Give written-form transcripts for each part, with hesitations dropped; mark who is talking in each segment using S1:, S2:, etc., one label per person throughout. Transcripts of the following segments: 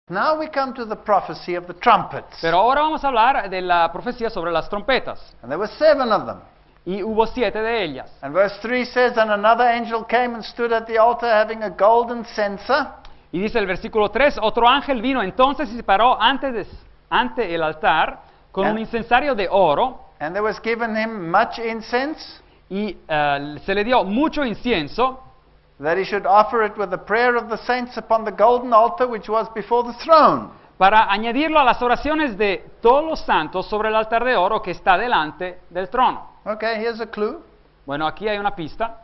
S1: Now we come to the prophecy of the trumpets.
S2: Pero ahora vamos a hablar de la profecía sobre las trompetas.
S1: And there were 7 of them.
S2: Y hubo 7 de ellas.
S1: And verse 3 says, And another angel came and stood at the altar having a golden censer.
S2: Y dice el versículo 3, otro ángel vino entonces y se paró ante el altar con un incensario de oro.
S1: And there was given him much incense,
S2: Y se le dio mucho incienso,
S1: that he should offer it with the prayer of the saints upon the golden altar which was before the throne.
S2: para añadirlo a las oraciones de todos los santos sobre el altar de oro que está delante del trono.
S1: Okay, here's a clue.
S2: Bueno, aquí hay una pista.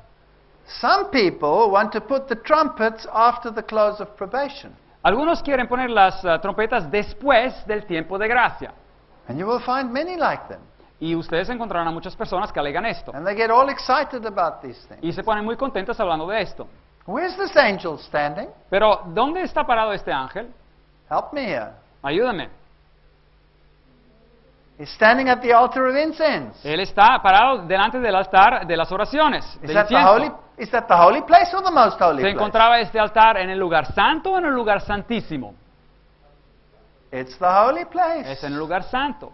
S1: Some people want to put the trumpets after the close of probation.
S2: Algunos quieren poner las trompetas después del tiempo de gracia.
S1: And you will find many like them.
S2: Y ustedes encontrarán a muchas personas que alegan esto.
S1: And they get all excited about these things.
S2: Y se ponen muy contentas hablando de esto.
S1: Where's this angel standing?
S2: Pero, ¿dónde está parado este ángel?
S1: Help me here.
S2: Ayúdame.
S1: He's standing at the altar of incense.
S2: Él está parado delante del altar de las oraciones, del incienso.
S1: Is that the holy place or the most holy
S2: ¿Se
S1: place?
S2: encontraba este altar en el lugar santo o en el lugar santísimo?
S1: It's the holy place.
S2: Es en el lugar santo.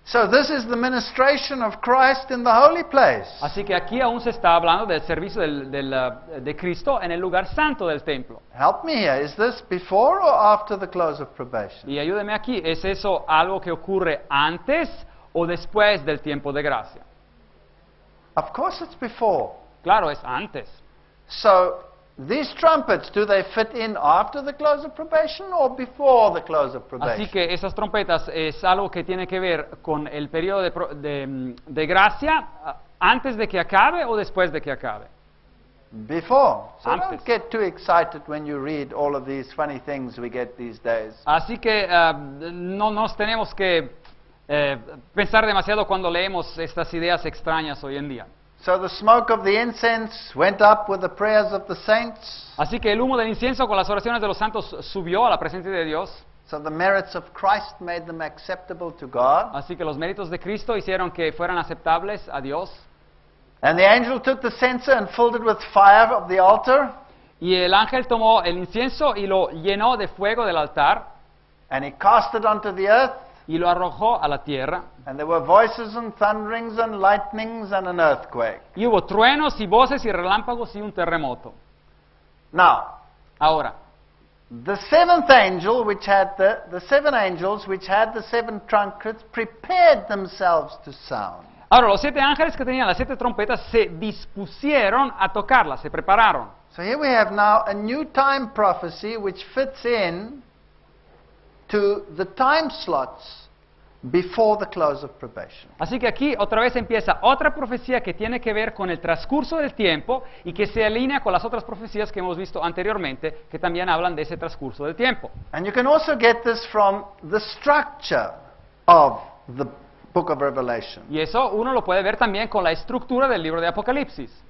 S1: So this is the ministration of Christ in the holy place.
S2: Así que aquí aún se está hablando del servicio de Cristo en el lugar santo del templo.
S1: Help me here. Is this before or after the close of probation?
S2: Y ayúdeme aquí, ¿es eso algo que ocurre antes o después del tiempo de gracia?
S1: Of course it's before.
S2: Claro, es antes.
S1: So these trumpets, do they fit in after the close of probation or before the close of probation?
S2: Así que esas trompetas es algo que tiene que ver con el periodo de gracia antes de que acabe o después de que acabe.
S1: Before. So
S2: Antes.
S1: don't get too excited when you read all of these funny things we get these days.
S2: Así que no nos tenemos que pensar demasiado cuando leemos estas ideas extrañas hoy en día.
S1: So the smoke of the incense went up with the prayers of the saints.
S2: Así que el humo del incienso con las oraciones de los santos subió a la presencia de Dios.
S1: So the merits of Christ made them acceptable to God.
S2: Así que los méritos de Cristo hicieron que fueran aceptables a Dios.
S1: And the angel took the censer and filled it with fire of the altar.
S2: Y el ángel tomó el incienso y lo llenó de fuego del altar
S1: And he cast it onto the earth.
S2: y lo arrojó a la tierra.
S1: And there were voices and thunderings and lightnings and an earthquake.
S2: Y hubo truenos y voces y relámpagos y un terremoto.
S1: Now,
S2: Ahora,
S1: the seventh angel, which had the 7 angels which had the 7 trumpets, prepared themselves to sound.
S2: ahora los 7 ángeles que tenían las 7 trompetas se dispusieron a tocarlas, se prepararon.
S1: So here we have now a new time prophecy which fits in to the time slots before the close of probation.
S2: Así que aquí otra vez empieza otra profecía que tiene que ver con el transcurso del tiempo y que se alinea con las otras profecías que hemos visto anteriormente, que también hablan de ese transcurso del tiempo.
S1: And you can also get this from the structure of the book of Revelation.
S2: Y eso uno lo puede ver también con la estructura del libro de Apocalipsis.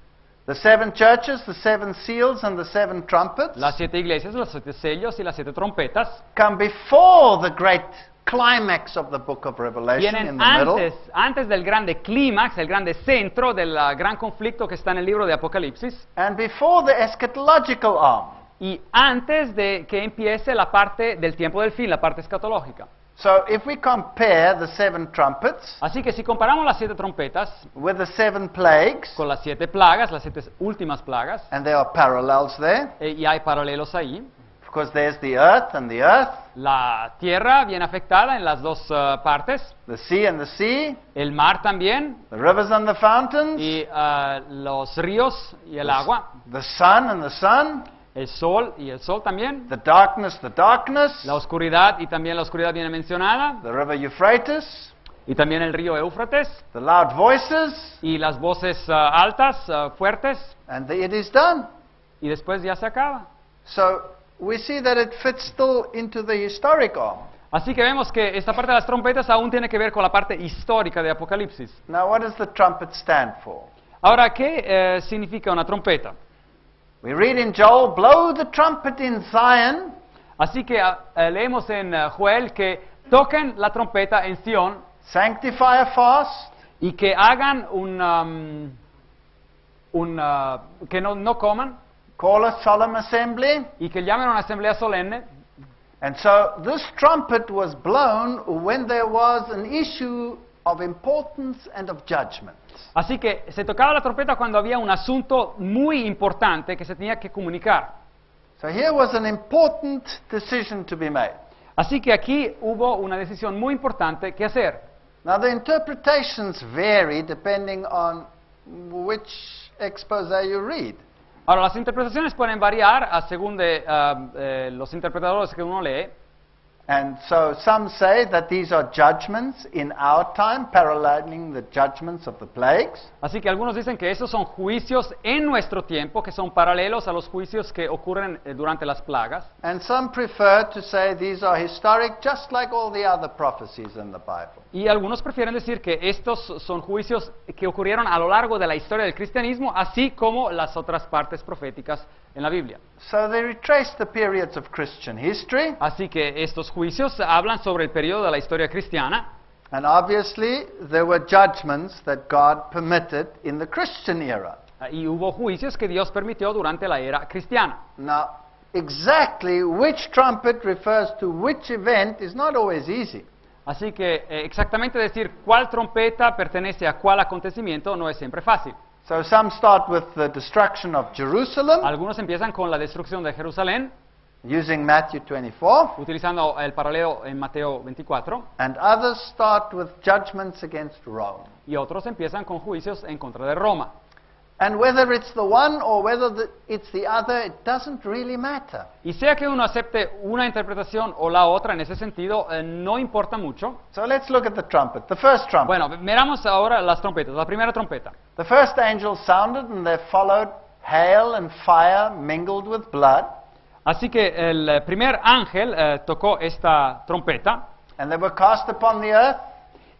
S1: The 7 churches, the 7 seals, and the 7 trumpets
S2: Las 7 iglesias, los 7 sellos y las 7 trompetas
S1: come before the great climax of the book of Revelation in
S2: vienen
S1: the middle.
S2: antes del grande clímax, el grande centro del gran conflicto que está en el libro de Apocalipsis,
S1: And before the eschatological arm.
S2: y antes de que empiece la parte del tiempo del fin, la parte escatológica.
S1: So if we compare the 7 trumpets
S2: Así que si comparamos las 7 trompetas
S1: with the 7 plagues,
S2: con las 7 plagas, las 7 últimas plagas,
S1: and there are parallels there,
S2: y hay paralelos ahí,
S1: because there's the earth and the earth,
S2: la tierra viene afectada en las dos partes,
S1: the sea and the sea,
S2: el mar también,
S1: the rivers and the fountains,
S2: y los ríos y el agua,
S1: the sun and the sun,
S2: el sol y el sol también,
S1: the darkness,
S2: la oscuridad y también la oscuridad viene mencionada,
S1: the river Euphrates,
S2: y también el río Éufrates,
S1: the loud voices,
S2: y las voces altas, fuertes,
S1: and it is done.
S2: y después ya se acaba.
S1: So we see that it fits still into the historic arm.
S2: Así que vemos que esta parte de las trompetas aún tiene que ver con la parte histórica de Apocalipsis.
S1: Now what does the trumpet stand for?
S2: Ahora, ¿qué significa una trompeta?
S1: We read in Joel, blow the trumpet in Zion,
S2: Así que leemos en Joel que toquen la trompeta en Sion
S1: sanctify a fast,
S2: y que hagan que no coman
S1: call a solemn assembly,
S2: y que llamen a una asamblea solemne
S1: And so this trumpet was blown when there was an issue of importance and of judgment.
S2: Así que se tocaba la trompeta cuando había un asunto muy importante que se tenía que comunicar.
S1: So here was an important decision to be made.
S2: Así que aquí hubo una decisión muy importante que hacer.
S1: Now the interpretations vary depending on which exposé you read.
S2: Ahora, las interpretaciones pueden variar según los interpretadores que uno lee.
S1: And so some say that these are judgments in our time, paralleling the judgments of the plagues.
S2: Así que algunos dicen que esos son juicios en nuestro tiempo, que son paralelos a los juicios que ocurren durante las plagas.
S1: And some prefer to say these are historic, just like all the other prophecies in the Bible.
S2: Y algunos prefieren decir que estos son juicios que ocurrieron a lo largo de la historia del cristianismo, así como las otras partes proféticas en la Biblia.
S1: So they retrace the periods of Christian history,
S2: Así que estos juicios hablan sobre el periodo de la historia cristiana,
S1: and obviously there were judgments that God permitted in the Christian era.
S2: y hubo juicios que Dios permitió durante la era cristiana.
S1: Now, exactly which trumpet refers to which event is not always easy.
S2: Así que exactamente decir cuál trompeta pertenece a cuál acontecimiento no es siempre fácil.
S1: So some start with the destruction of Jerusalem,
S2: Algunos empiezan con la destrucción de Jerusalén,
S1: using Matthew 24,
S2: utilizando el paralelo en Mateo 24,
S1: and others start with judgments against Rome.
S2: y otros empiezan con juicios en contra de Roma.
S1: And whether it's the one or whether it's the other, it doesn't really matter.
S2: Y sea que uno acepte una interpretación o la otra en ese sentido, no importa mucho.
S1: So let's look at the trumpet, the first trumpet.
S2: Bueno, miramos ahora las trompetas. La primera trompeta.
S1: The first angel sounded, and there followed hail and fire mingled with blood,
S2: Así que el primer ángel tocó esta trompeta,
S1: and they were cast upon the earth,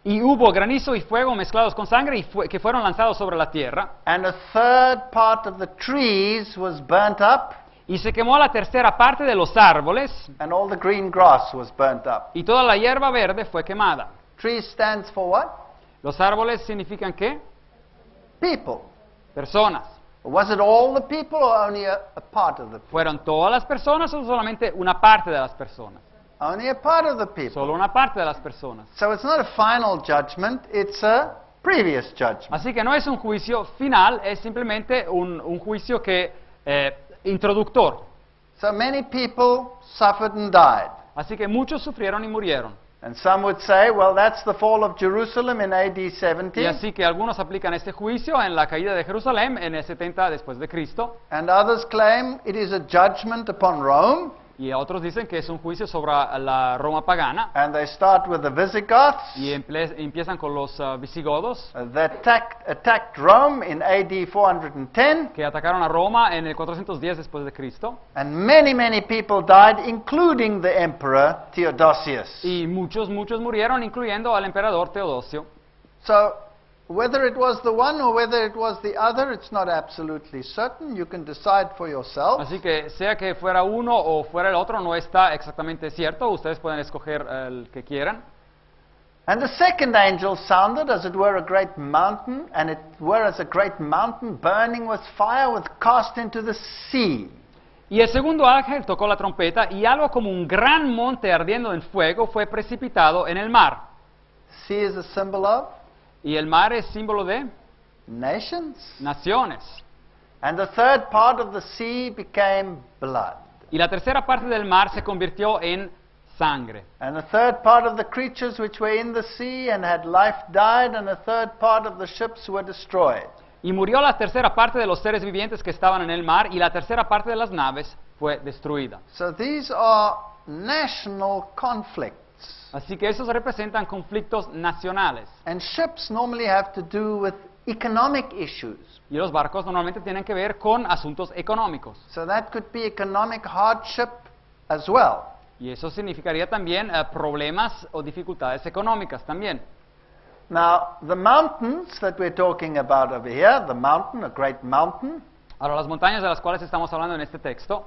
S2: y hubo granizo y fuego mezclados con sangre que fueron lanzados sobre la tierra,
S1: and a third part of the trees was burnt up,
S2: y se quemó la tercera parte de los árboles,
S1: and all the green grass was burnt up.
S2: y toda la hierba verde fue quemada.
S1: Trees stands for what?
S2: ¿Los árboles significan qué?
S1: People.
S2: Personas.
S1: Was it all the people or only a part of the people?
S2: ¿Fueron todas las personas o solamente una parte de las personas?
S1: Only a part of the people.
S2: Solo una parte de las personas.
S1: So it's not a final judgment, it's a previous judgment.
S2: Así que no es un juicio final, es simplemente un juicio introductor.
S1: So many people suffered and died.
S2: Así que muchos sufrieron y murieron.
S1: And some would say, well, that's the fall of Jerusalem in AD
S2: Y
S1: 70.
S2: así que algunos aplican este juicio en la caída de Jerusalén en el 70 después de Cristo.
S1: And others claim it is a judgment upon Rome.
S2: Y otros dicen que es un juicio sobre la Roma pagana.
S1: And they start with the Visigoths.
S2: Y empiezan con los visigodos,
S1: That attacked Rome in AD 410.
S2: que atacaron a Roma en el 410 después de Cristo.
S1: And many, many people died, including the emperor Theodosius.
S2: Y muchos murieron, incluyendo al emperador Teodosio.
S1: So, whether it was the one or whether it was the other, it's not absolutely certain. You can decide for yourself.
S2: Así que sea que fuera uno o fuera el otro, no está exactamente cierto. Ustedes pueden escoger el que quieran.
S1: And the second angel sounded as it were a great mountain, and it were as a great mountain burning with fire, was cast into the sea.
S2: Y el segundo ángel tocó la trompeta, y algo como un gran monte ardiendo en fuego fue precipitado en el mar.
S1: Sea is a symbol of
S2: Y el mar es símbolo de
S1: nations.
S2: naciones.
S1: And the third part of the sea became blood.
S2: Y la tercera parte del mar se convirtió en sangre.
S1: And the third part of the creatures which were in the sea and had life died, and the third part of the ships were destroyed.
S2: Y murió la tercera parte de los seres vivientes que estaban en el mar, y la tercera parte de las naves fue destruida.
S1: So these are national conflicts.
S2: Así que esos representan conflictos nacionales.
S1: And ships normally have to do with economic issues.
S2: Y los barcos normalmente tienen que ver con asuntos económicos.
S1: So that could be economic hardship as well.
S2: Y eso significaría también problemas o dificultades económicas también.
S1: Now, the mountains that we're talking about over here, the mountain, a great mountain,
S2: Ahora, las montañas de las cuales estamos hablando en este texto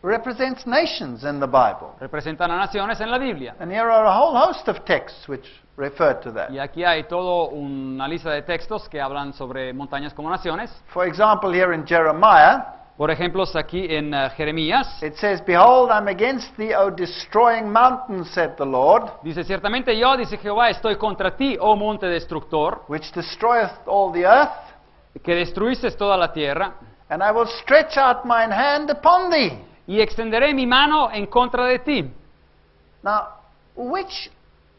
S1: represents nations in the Bible.
S2: representan a naciones en la Biblia.
S1: And here are a whole host of texts which refer to that.
S2: Y aquí hay toda una lista de textos que hablan sobre montañas como naciones.
S1: For example, here in Jeremiah,
S2: Por ejemplo, aquí en Jeremías,
S1: it says, "Behold, I'm against thee, O destroying mountain, said the Lord,
S2: dice, ciertamente yo, dice Jehová, estoy contra ti, oh monte destructor,
S1: which destroyeth all the earth,
S2: que destruiste toda la tierra,
S1: and I will stretch out mine hand upon thee."
S2: y extenderé mi mano en contra de ti.
S1: Now, which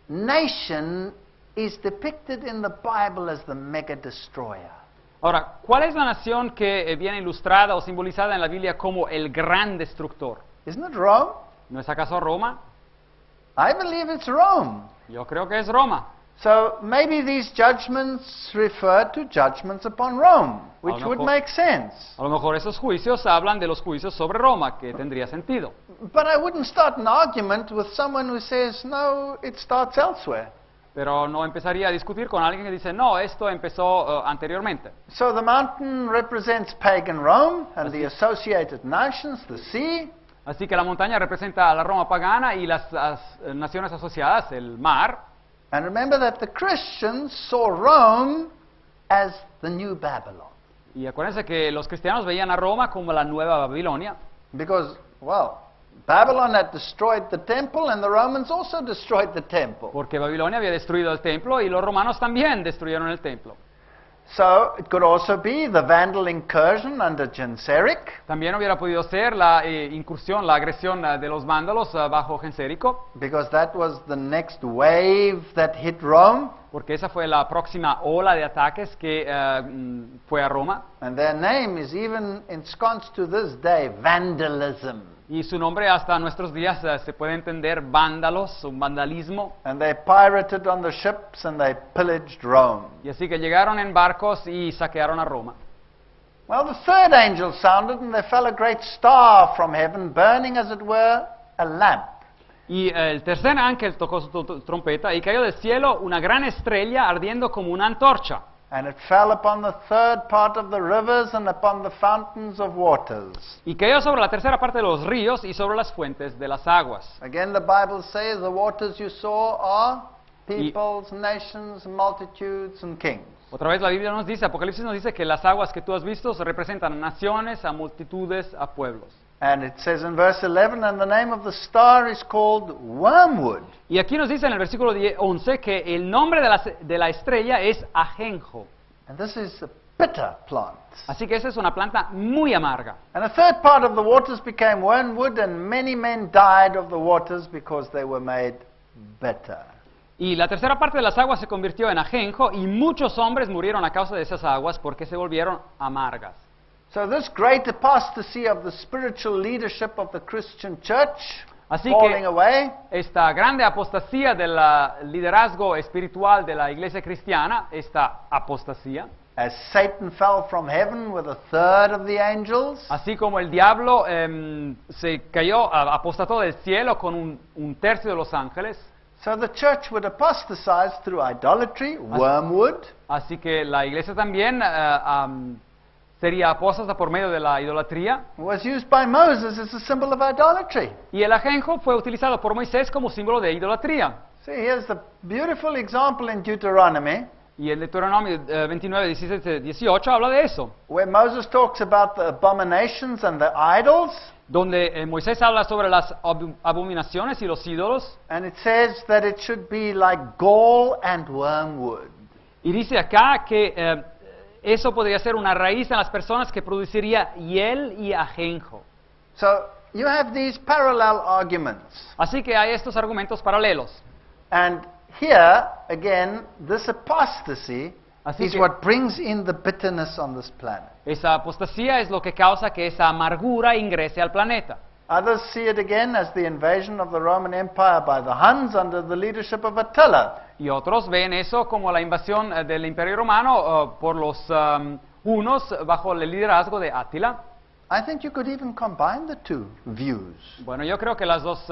S1: nation is depicted in the Bible as the mega destroyer?
S2: Ahora, ¿cuál es la nación que viene ilustrada o simbolizada en la Biblia como el gran destructor?
S1: Isn't it Rome?
S2: ¿No es acaso Roma?
S1: I believe it's Rome.
S2: Yo creo que es Roma.
S1: So maybe these judgments refer to judgments upon Rome, which would make sense.
S2: A lo mejor esos juicios hablan de los juicios sobre Roma, que tendría sentido.
S1: But I wouldn't start an argument with someone who says, no, it starts elsewhere.
S2: Pero no empezaría a discutir con alguien que dice, no, esto empezó anteriormente.
S1: So the mountain represents pagan Rome and the associated nations, the sea.
S2: Así que la montaña representa a la Roma pagana y las naciones asociadas, el mar.
S1: And remember that the Christians saw Rome as the new Babylon.
S2: Y acuérdense que los cristianos veían a Roma como la nueva Babilonia.
S1: Because, well, Babylon had destroyed the temple and the Romans also destroyed the temple.
S2: Porque Babilonia había destruido el templo y los romanos también destruyeron el templo.
S1: So it could also be the Vandal incursion under Genseric.
S2: También hubiera podido ser la incursión, la agresión de los vándalos bajo Gensérico.
S1: Because that was the next wave that hit Rome.
S2: Porque esa fue la próxima ola de ataques que fue a Roma.
S1: And their name is even ensconced to this day, vandalism.
S2: Y su nombre hasta nuestros días se puede entender vándalos, un vandalismo.
S1: And they pirated on the ships and they pillaged Rome.
S2: Y así que llegaron en barcos y saquearon a Roma.
S1: Well, the third angel sounded and there fell a great star from heaven, burning as it were a lamp.
S2: Y el tercer ángel tocó su trompeta y cayó del cielo una gran estrella ardiendo como una antorcha.
S1: And it fell upon the third part of the rivers and upon the fountains of waters.
S2: Y cayó sobre la tercera parte de los ríos y sobre las fuentes de las aguas.
S1: Again, the Bible says the waters you saw are peoples, nations, multitudes, and kings.
S2: Otra vez la Biblia nos dice, Apocalipsis nos dice que las aguas que tú has visto representan a naciones, a multitudes, a pueblos.
S1: And it says in verse 11, and the name of the star is called Wormwood.
S2: Y aquí nos dice en el versículo 11 que el nombre de la estrella es ajenjo.
S1: And this is a bitter plant.
S2: Así que esa es una planta muy amarga.
S1: And a third part of the waters became wormwood, and many men died of the waters because they were made bitter.
S2: Y la tercera parte de las aguas se convirtió en ajenjo y muchos hombres murieron a causa de esas aguas porque se volvieron amargas.
S1: So this great apostasy of the spiritual leadership of the Christian church
S2: Así
S1: falling
S2: que
S1: away
S2: esta grande apostasía del liderazgo espiritual de la iglesia cristiana, esta apostasía,
S1: as Satan fell from heaven with a third of the angels,
S2: así como el diablo se cayó, apostató del cielo con un tercio de los ángeles,
S1: so the church would apostatize through idolatry, wormwood,
S2: así que la iglesia también sería apóstata por medio de la idolatría.
S1: was used by Moses as a symbol of idolatry.
S2: Y el ajenjo fue utilizado por Moisés como símbolo de idolatría.
S1: See, here's the beautiful example in Deuteronomy,
S2: Y el Deuteronomio 29, 17, 18 habla de eso,
S1: where Moses talks about the abominations and the idols,
S2: donde Moisés habla sobre las abominaciones y los ídolos,
S1: and it says that it should be like gall and wormwood.
S2: y dice acá que eso podría ser una raíz en las personas que produciría hiel y ajenjo.
S1: So you have these parallel arguments.
S2: Así que hay estos argumentos paralelos.
S1: And here, again, this apostasy
S2: Así
S1: is
S2: que-
S1: what brings in the bitterness on this planet.
S2: Esa apostasía es lo que causa que esa amargura ingrese al planeta.
S1: Others see it again as the invasion of the Roman Empire by the Huns under the leadership of Attila.
S2: Y otros ven eso como la invasión del Imperio Romano por los hunos bajo el liderazgo de Átila.
S1: I think you could even combine the two views,
S2: Bueno, yo creo que las dos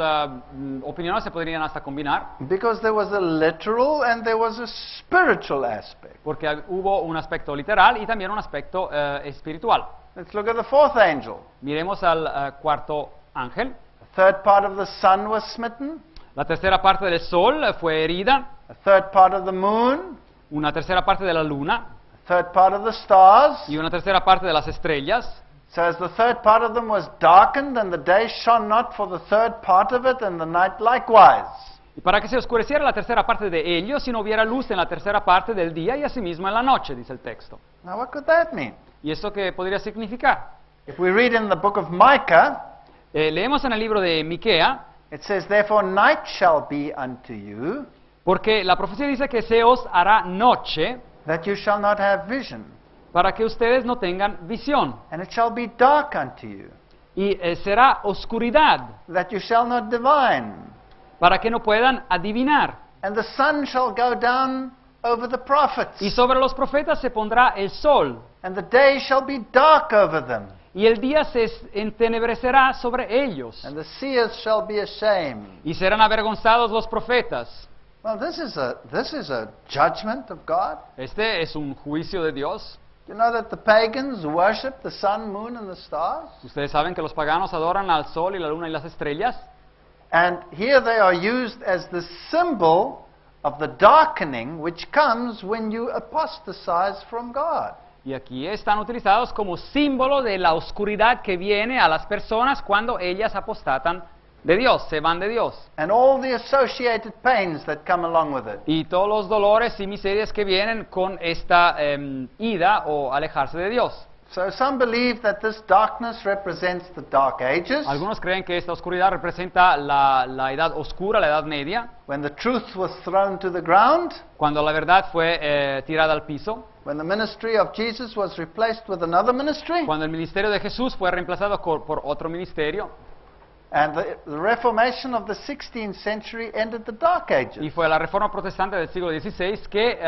S2: opiniones se podrían hasta combinar,
S1: because there was a literal and there was a spiritual aspect.
S2: porque hubo un aspecto literal y también un aspecto espiritual.
S1: Let's look at the fourth angel.
S2: Miremos al cuarto ángel.
S1: A third part of the sun was smitten,
S2: La tercera parte del sol fue herida,
S1: a third part of the moon,
S2: una tercera parte de la luna
S1: a third part of the stars.
S2: y una tercera parte de las estrellas.
S1: So as the third part of them was darkened, and the day shone not for the third part of it, and the night likewise.
S2: Y para que se oscureciera la tercera parte de ellos y no hubiera luz en la tercera parte del día y asimismo en la noche, dice el texto.
S1: Now what could that mean?
S2: ¿Y esto qué podría significar?
S1: If we read in the book of Micah,
S2: Leemos en el libro de Miquea,
S1: it says, "Therefore night shall be unto you,
S2: porque la profecía dice que se os hará noche
S1: that you shall not have vision,
S2: para que ustedes no tengan visión.
S1: and it shall be dark unto you,
S2: Y será oscuridad
S1: that you shall not divine.
S2: para que no puedan adivinar.
S1: And the sun shall go down over the prophets,
S2: Y sobre los profetas se pondrá el sol,
S1: and the day shall be dark over them,
S2: y el día se entenebrecerá sobre ellos,
S1: and the seers shall be ashamed."
S2: y serán avergonzados los profetas.
S1: Well, this is a judgment of God.
S2: Este es un juicio de Dios.
S1: You know that the pagans worship the sun, moon, and the stars?
S2: Ustedes saben que los paganos adoran al sol y la luna y las estrellas.
S1: And here they are used as the symbol of the darkening which comes when you apostatize from God.
S2: Y aquí están utilizados como símbolo de la oscuridad que viene a las personas cuando ellas apostatan de Dios, se van de Dios.
S1: And all the associated pains that come along with it.
S2: Y todos los dolores y miserias que vienen con esta ida o alejarse de Dios.
S1: So some believe that this darkness represents the Dark Ages,
S2: Algunos creen que esta oscuridad representa la edad oscura, la edad media,
S1: when the truth was thrown to the ground,
S2: cuando la verdad fue tirada al piso,
S1: when the ministry of Jesus was replaced with another ministry,
S2: cuando el ministerio de Jesús fue reemplazado por otro ministerio,
S1: and the Reformation of the 16th century ended the Dark Ages.
S2: y fue la reforma protestante del siglo XVI que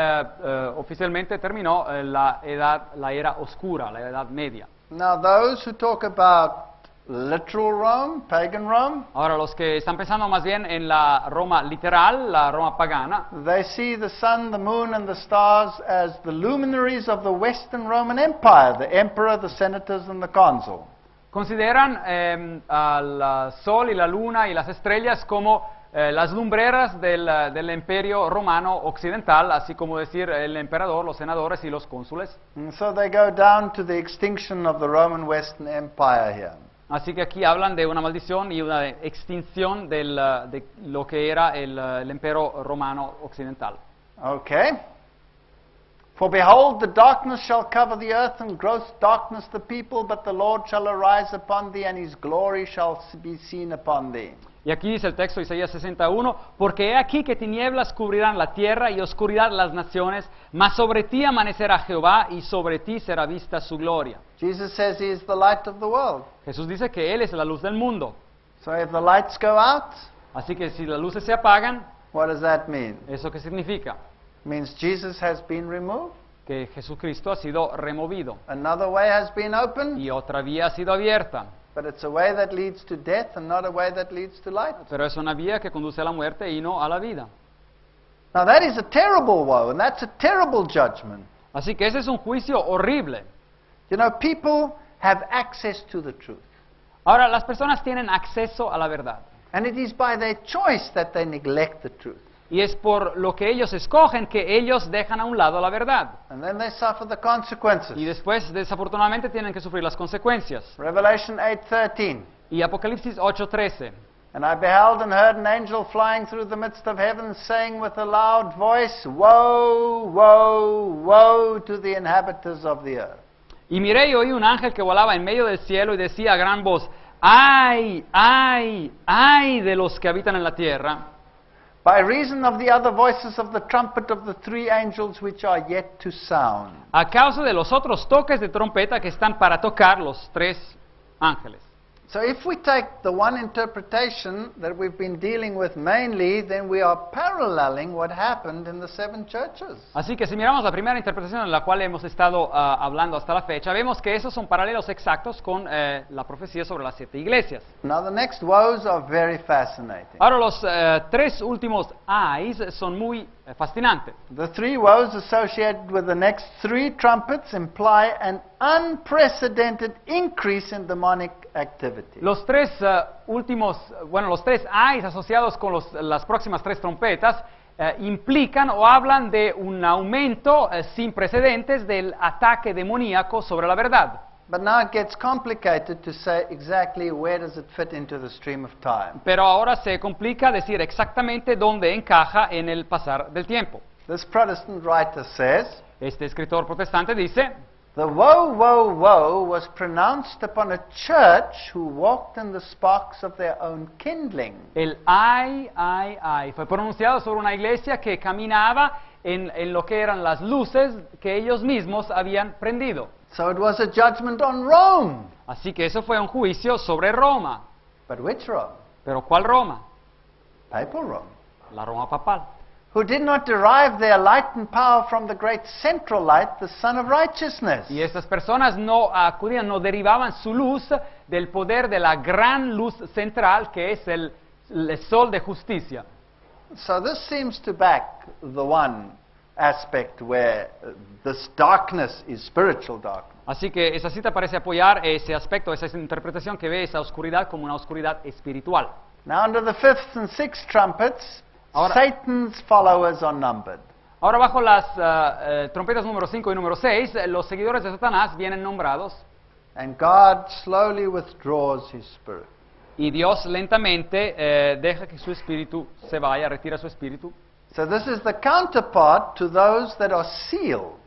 S2: oficialmente terminó la era oscura, la edad media.
S1: Now those who talk about literal Rome, pagan Rome,
S2: Ahora, los que están pensando más bien en la Roma literal, la Roma pagana,
S1: they see the sun, the moon, and the stars as the luminaries of the Western Roman Empire, the emperor, the senators, and the consul.
S2: consideran al sol y la luna y las estrellas como las lumbreras del imperio romano occidental, así como decir el emperador, los senadores y los cónsules.
S1: And so they go down to the extinction of the Roman Western Empire here.
S2: Así que aquí hablan de una maldición y una extinción de lo que era el imperio romano occidental.
S1: Okay. "For behold, the darkness shall cover the earth, and gross darkness the people, but the Lord shall arise upon thee, and his glory shall be seen upon thee."
S2: Y aquí dice el texto de Isaías 61, porque he aquí que tinieblas cubrirán la tierra y oscuridad las naciones, mas sobre ti amanecerá Jehová y sobre ti será vista su gloria.
S1: Jesus says he is the light of the world.
S2: Jesús dice que Él es la luz del mundo.
S1: So if the lights go out,
S2: Así que si las luces se apagan,
S1: what does that mean?
S2: ¿eso qué significa?
S1: It means Jesus has been removed,
S2: Que Jesucristo ha sido removido
S1: another way has been opened,
S2: y otra vía ha sido abierta.
S1: but it's a way that leads to death and not a way that leads to light.
S2: Pero es una vía que conduce a la muerte y no a la vida.
S1: Now that is a terrible woe, and that's a terrible judgment.
S2: Así que ese es un juicio horrible.
S1: You know, people have access to the truth,
S2: Ahora, las personas tienen acceso a la verdad.
S1: and it is by their choice that they neglect the truth,
S2: Y es por lo que ellos escogen que ellos dejan a un lado la verdad.
S1: and then they suffer the consequences.
S2: Y después, desafortunadamente, tienen que sufrir las consecuencias.
S1: Revelation 8:13.
S2: Y Apocalipsis 8:13.
S1: "And I beheld and heard an angel flying through the midst of heaven, saying with a loud voice, Woe, woe, woe to the inhabitants of the earth."
S2: Y miré y oí un ángel que volaba en medio del cielo y decía a gran voz, ¡ay, ay, ay de los que habitan en la tierra!
S1: By reason of the other voices of the trumpet of the three angels which are yet to sound.
S2: A causa de los otros toques de trompeta que están para tocar los tres ángeles.
S1: So if we take the one interpretation that we've been dealing with mainly, then we are paralleling what happened in the seven churches.
S2: Así que si miramos la primera interpretación en la cual hemos estado hablando hasta la fecha, vemos que esos son paralelos exactos con la profecía sobre las 7 iglesias.
S1: Now the next woes are very fascinating.
S2: Ahora los tres últimos ayes son muy fascinantes.
S1: The three woes associated with the next three trumpets imply an unprecedented increase in demonic activity.
S2: Los tres los tres ayes asociados con las próximas tres trompetas implican o hablan de un aumento sin precedentes del ataque demoníaco sobre la verdad.
S1: But now it gets complicated to say exactly where does it fit into the stream of time.
S2: Pero ahora se complica decir exactamente dónde encaja en el pasar del tiempo.
S1: This Protestant writer says,
S2: Este escritor protestante dice,
S1: the woe, woe, woe was pronounced upon a church who walked in the sparks of their own kindling.
S2: el ay fue pronunciado sobre una iglesia que caminaba en lo que eran las luces que ellos mismos habían prendido.
S1: So it was a judgment on Rome.
S2: Así que eso fue un juicio sobre Roma.
S1: But which Rome?
S2: ¿Pero cuál Roma?
S1: Papal Rome.
S2: La Roma papal.
S1: Who did not derive their light and power from the great central light, the Sun of Righteousness.
S2: Y estas personas no acudían, no derivaban su luz del poder de la gran luz central que es el sol de justicia.
S1: So this seems to back the one aspect where this darkness is spiritual darkness.
S2: Así que esa cita parece apoyar ese aspecto, esa interpretación que ve esa oscuridad como una oscuridad espiritual.
S1: Now under the fifth and sixth trumpets,
S2: Ahora-
S1: Satan's followers are numbered.
S2: Ahora bajo las trompetas número 5 y número 6, los seguidores de Satanás vienen nombrados
S1: And God slowly withdraws his spirit.
S2: y Dios lentamente deja que su espíritu se vaya, retira su espíritu.
S1: So this is the counterpart to those that are sealed.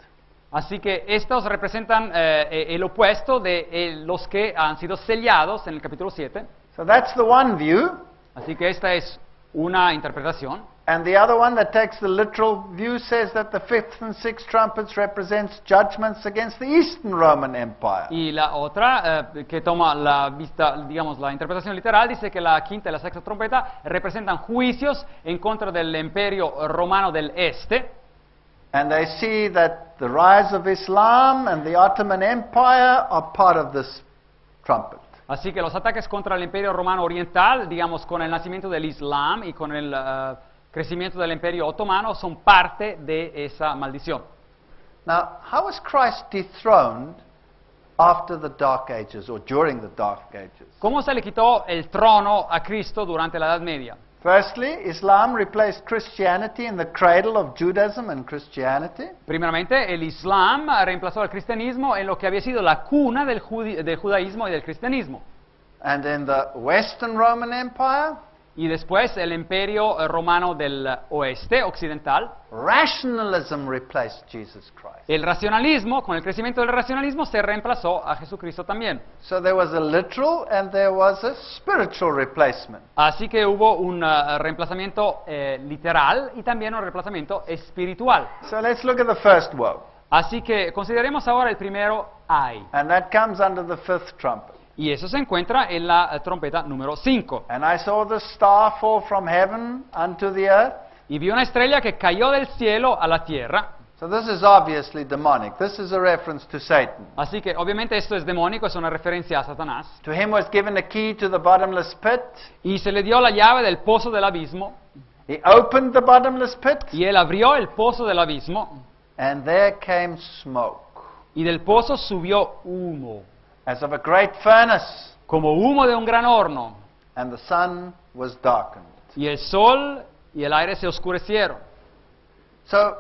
S2: Así que estos representan el opuesto de los que han sido sellados en el capítulo 7.
S1: So that's the one view.
S2: Así que esta es una interpretación.
S1: And the other one that takes the literal view says that the fifth and sixth trumpets represents judgments against the Eastern Roman Empire.
S2: Y la otra, que toma la vista, digamos, la interpretación literal, dice que la quinta y la sexta trompeta representan juicios en contra del imperio romano del este.
S1: And they see that the rise of Islam and the Ottoman Empire are part of this trumpet.
S2: Así que los ataques contra el imperio romano oriental, digamos, con el nacimiento del Islam y con el crecimiento del imperio otomano, son parte de esa maldición.
S1: Now, how was Christ dethroned after the Dark Ages or during the Dark Ages?
S2: ¿Cómo se le quitó el trono a Cristo durante la Edad Media?
S1: Firstly, Islam replaced Christianity in the cradle of Judaism and Christianity.
S2: Primeramente, el Islam reemplazó al cristianismo en lo que había sido la cuna del judaísmo y del cristianismo.
S1: And in the Western Roman Empire,
S2: Y después el imperio romano del oeste, occidental,
S1: rationalism replaced Jesus Christ.
S2: el racionalismo, con el crecimiento del racionalismo, se reemplazó a Jesucristo también.
S1: So there was a literal and there was a spiritual replacement.
S2: Así que hubo un reemplazamiento literal y también un reemplazamiento espiritual.
S1: So let's look at the first woe.
S2: Así que consideremos ahora el primero ay.
S1: And that comes under the fifth trumpet.
S2: Y eso se encuentra en la trompeta número 5.
S1: And I saw the star fall from heaven unto the earth.
S2: Y vi una estrella que cayó del cielo a la tierra.
S1: So this is obviously demonic. This is a reference to Satan.
S2: Así que obviamente esto es demónico, es una referencia a Satanás.
S1: To him was given a key to the bottomless pit.
S2: Y se le dio la llave del pozo del abismo.
S1: He opened the bottomless pit,
S2: Y él abrió el pozo del abismo.
S1: and there came smoke,
S2: Y del pozo subió humo,
S1: as of a great furnace,
S2: como humo de un gran horno.
S1: and the sun was darkened.
S2: Y el sol y el aire se oscurecieron.
S1: So,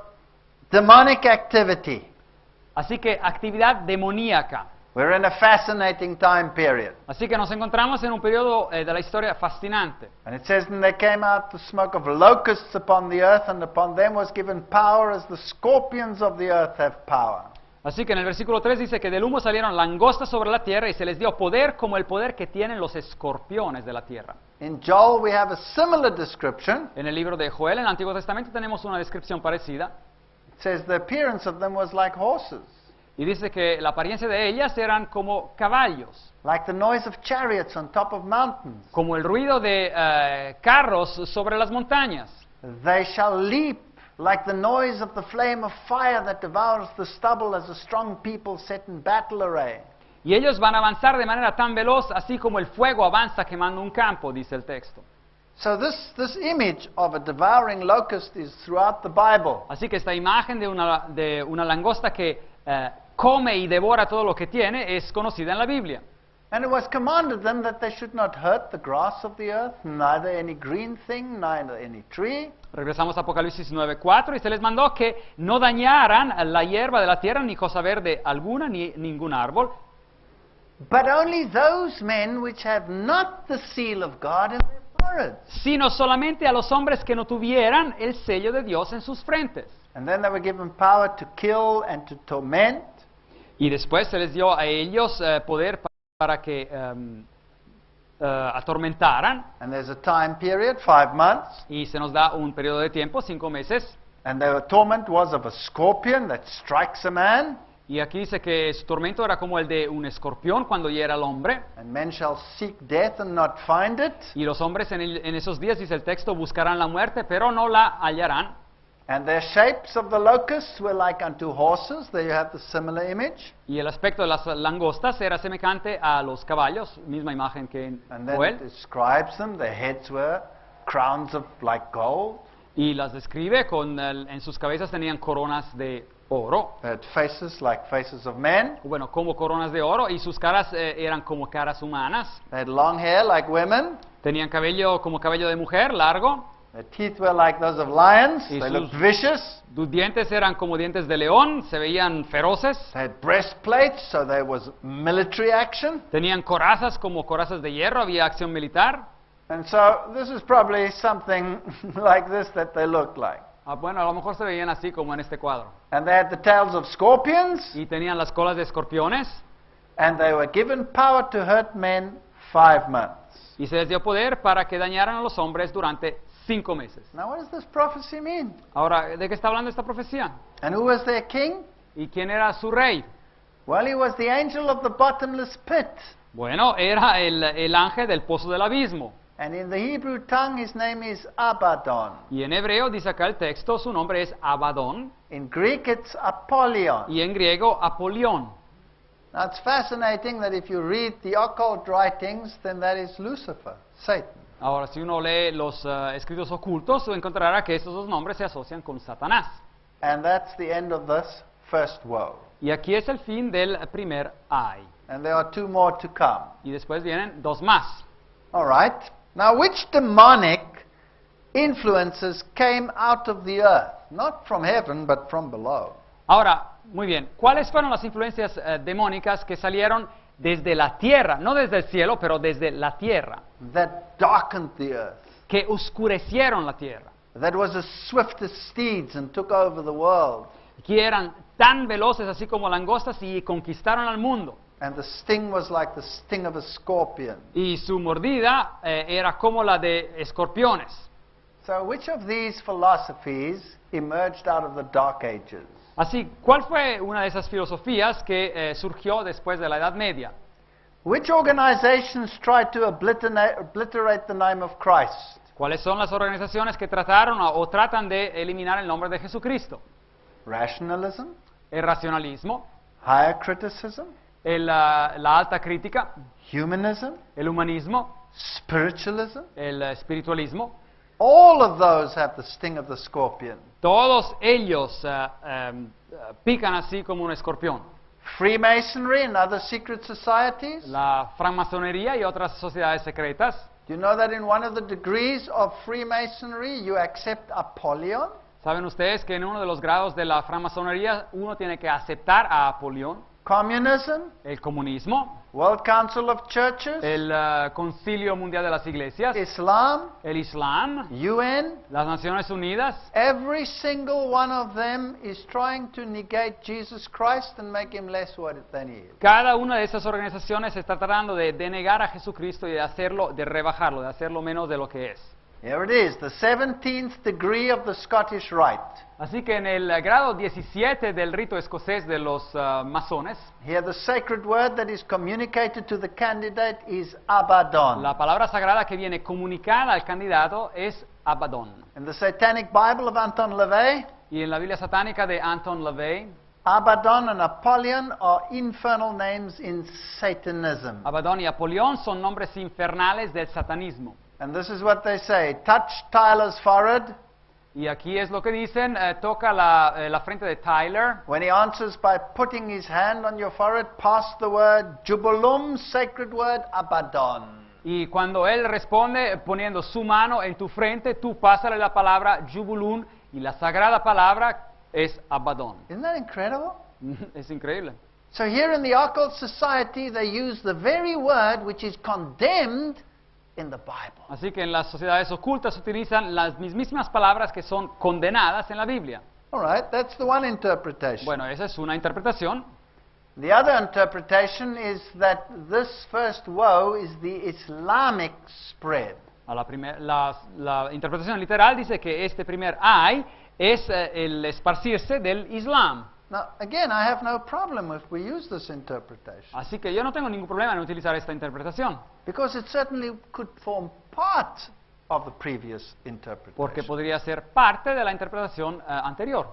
S1: demonic activity.
S2: Así que actividad demoníaca.
S1: We're in a fascinating time period.
S2: Así que nos encontramos en un periodo de la historia fascinante.
S1: And it says, and there came out the smoke of locusts upon the earth, and upon them was given power as the scorpions of the earth have power.
S2: Así que en el versículo 3 dice que del humo salieron langostas sobre la tierra y se les dio poder como el poder que tienen los escorpiones de la tierra.
S1: In Joel we have a similar description.
S2: En el libro de Joel, en el Antiguo Testamento, tenemos una descripción parecida.
S1: It says the appearance of them was like horses,
S2: Y dice que la apariencia de ellas eran como caballos,
S1: like the noise of chariots on top of mountains.
S2: como el ruido de carros sobre las montañas.
S1: They shall leap like the noise of the flame of fire that devours the stubble as a strong people set in battle array.
S2: Y ellos van a avanzar de manera tan veloz, así como el fuego avanza quemando un campo, dice el texto.
S1: So this image of a devouring locust is throughout the Bible.
S2: Así que esta imagen de una langosta que come y devora todo lo que tiene es conocida en la Biblia.
S1: And it was commanded them that they should not hurt the grass of the earth, neither any green thing, neither any tree.
S2: Regresamos a Apocalipsis 9:4 y se les mandó que no dañaran la hierba de la tierra, ni cosa verde alguna, ni ningún árbol.
S1: but only those men which have not the seal of God in their foreheads.
S2: sino solamente a los hombres que no tuvieran el sello de Dios en sus frentes.
S1: And then they were given power to kill and to torment.
S2: Y después se les dio a ellos poder para que atormentaran,
S1: And there's a time period, 5 months.
S2: y se nos da un periodo de tiempo, 5 meses,
S1: And their torment was of a scorpion that strikes a man.
S2: y aquí dice que su tormento era como el de un escorpión cuando hiera al hombre,
S1: And men shall seek death and not find it.
S2: y los hombres en esos días, dice el texto, buscarán la muerte, pero no la hallarán.
S1: And their shapes of the locusts were like unto horses. There you have the similar image.
S2: Y el aspecto de las langostas era semejante a los caballos, misma imagen que en
S1: And then it
S2: Joel,
S1: describes them. Their heads were crowns of like gold.
S2: y las describe en sus cabezas tenían coronas de oro,
S1: They had faces like faces of men.
S2: bueno, como coronas de oro, y sus caras eran como caras humanas,
S1: They had long hair like women.
S2: tenían cabello como cabello de mujer, largo,
S1: Their teeth were like those of lions.
S2: Y
S1: They
S2: sus-
S1: looked vicious.
S2: sus dientes eran como dientes de león, se veían feroces,
S1: They had breastplates, so there was military action.
S2: tenían corazas como corazas de hierro, había acción militar.
S1: And so this is probably something like this that they looked like.
S2: Bueno, a lo mejor se veían así como en este cuadro.
S1: And they had the tails of scorpions,
S2: Y tenían las colas de escorpiones,
S1: and they were given power to hurt men 5 months.
S2: y se les dio poder para que dañaran a los hombres durante 5 meses.
S1: Now, what does this prophecy mean?
S2: Ahora, ¿de qué está hablando esta profecía?
S1: And who was their king?
S2: ¿Y quién era su rey?
S1: Well, he was the angel of the bottomless pit.
S2: Bueno, era el ángel del pozo del abismo.
S1: And in the Hebrew tongue, his name is Abaddon.
S2: Y en hebreo, dice acá el texto, su nombre es Abadón,
S1: In Greek, it's Apollyon.
S2: y en griego, Apolión.
S1: Now, it's fascinating that if you read the occult writings, then that is Lucifer, Satan.
S2: Ahora, si uno lee los escritos ocultos, encontrará que estos dos nombres se asocian con Satanás.
S1: And that's the end of this first woe.
S2: Y aquí es el fin del primer ay.
S1: And there are 2 more to come.
S2: Y después vienen 2 más.
S1: All right. Now, which demonic influences came out of the earth? Not from heaven, but from below.
S2: Ahora, muy bien, ¿cuáles fueron las influencias demónicas que salieron desde la tierra? No desde el cielo, pero desde la tierra,
S1: That darkened the earth.
S2: que oscurecieron la tierra,
S1: That was as swift as steeds and took over the world.
S2: que eran tan veloces así como langostas y conquistaron al mundo.
S1: And the sting was like the sting of a scorpion.
S2: Y su mordida era como la de escorpiones.
S1: So, which of these philosophies emerged out of the Dark Ages?
S2: Así, ¿cuál fue una de esas filosofías que surgió después de la Edad Media?
S1: Which organizations tried to obliterate the name of Christ?
S2: ¿Cuáles son las organizaciones que trataron o tratan de eliminar el nombre de Jesucristo?
S1: Rationalism,
S2: El racionalismo,
S1: higher criticism,
S2: la alta crítica,
S1: humanism,
S2: el humanismo,
S1: spiritualism.
S2: el espiritualismo.
S1: All of those have the sting of the scorpion.
S2: Todos ellos pican así como un escorpión.
S1: Freemasonry and other secret societies.
S2: La francmasonería y otras sociedades secretas.
S1: Do you know that in one of the degrees of Freemasonry you accept Apollyon?
S2: ¿Saben ustedes que en uno de los grados de la francmasonería uno tiene que aceptar a Apolión?
S1: Communism,
S2: El comunismo,
S1: World Council of Churches,
S2: el Concilio Mundial de las Iglesias,
S1: Islam,
S2: el Islam,
S1: UN,
S2: las Naciones Unidas.
S1: every single one of them is trying to negate Jesus Christ and make him less than he is.
S2: Cada una de esas organizaciones está tratando de denegar a Jesucristo y de hacerlo, de rebajarlo, de hacerlo menos de lo que es.
S1: Here it is, the 17th degree of the Scottish Rite.
S2: Así que en el grado 17 del rito escocés de los masones,
S1: Here the sacred word that is communicated to the candidate is Abaddon.
S2: la palabra sagrada que viene comunicada al candidato es Abaddon.
S1: In the Satanic Bible of Anton LaVey,
S2: Y en la Biblia satánica de Anton LaVey,
S1: Abaddon and Apollyon are infernal names in Satanism.
S2: Abaddon y Apolión son nombres infernales del satanismo.
S1: And this is what they say, touch Tyler's forehead.
S2: Y aquí es lo que dicen, toca la frente de Tyler,
S1: When he answers by putting his hand on your forehead, pass the word Jubilum, sacred word Abaddon.
S2: y cuando él responde poniendo su mano en tu frente, tú pásale la palabra Jubulun, y la sagrada palabra es Abaddon.
S1: Isn't that incredible?
S2: Es increíble.
S1: So here in the occult society, they use the very word which is condemned in the Bible.
S2: Así que en las sociedades ocultas se utilizan las mismísimas palabras que son condenadas en la Biblia.
S1: All right, that's the one interpretation.
S2: Bueno, esa es una interpretación.
S1: The other interpretation is that this first woe is the Islamic spread.
S2: La interpretación literal dice que este primer ay es el esparcirse del Islam.
S1: Now, again, I have no problem if we use this interpretation,
S2: Así que yo no tengo ningún problema en utilizar esta interpretación,
S1: because it certainly could form part of the previous
S2: porque
S1: interpretation.
S2: podría ser parte de la interpretación anterior.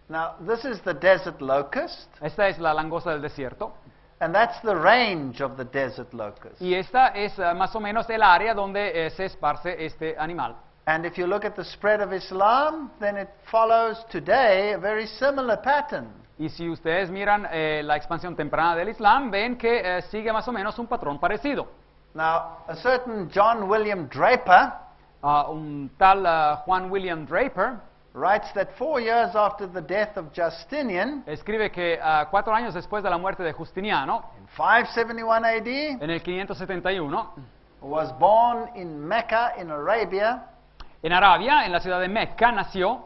S1: Now, this is the desert locust,
S2: Esta es la langosta del desierto,
S1: and that's the range of the desert locust.
S2: y esta es más o menos el área donde se esparce este animal.
S1: And if you look at the spread of Islam, then it follows today a very similar pattern.
S2: Y si ustedes miran la expansión temprana del Islam, ven que sigue más o menos un patrón parecido.
S1: Now, a certain John William Draper
S2: Un tal Juan William Draper
S1: writes that 4 years after the death of Justinian,
S2: escribe que 4 años después de la muerte de Justiniano,
S1: in 571 AD,
S2: en el 571,
S1: was born in Mecca in Arabia,
S2: en Arabia, en la ciudad de Mecca, nació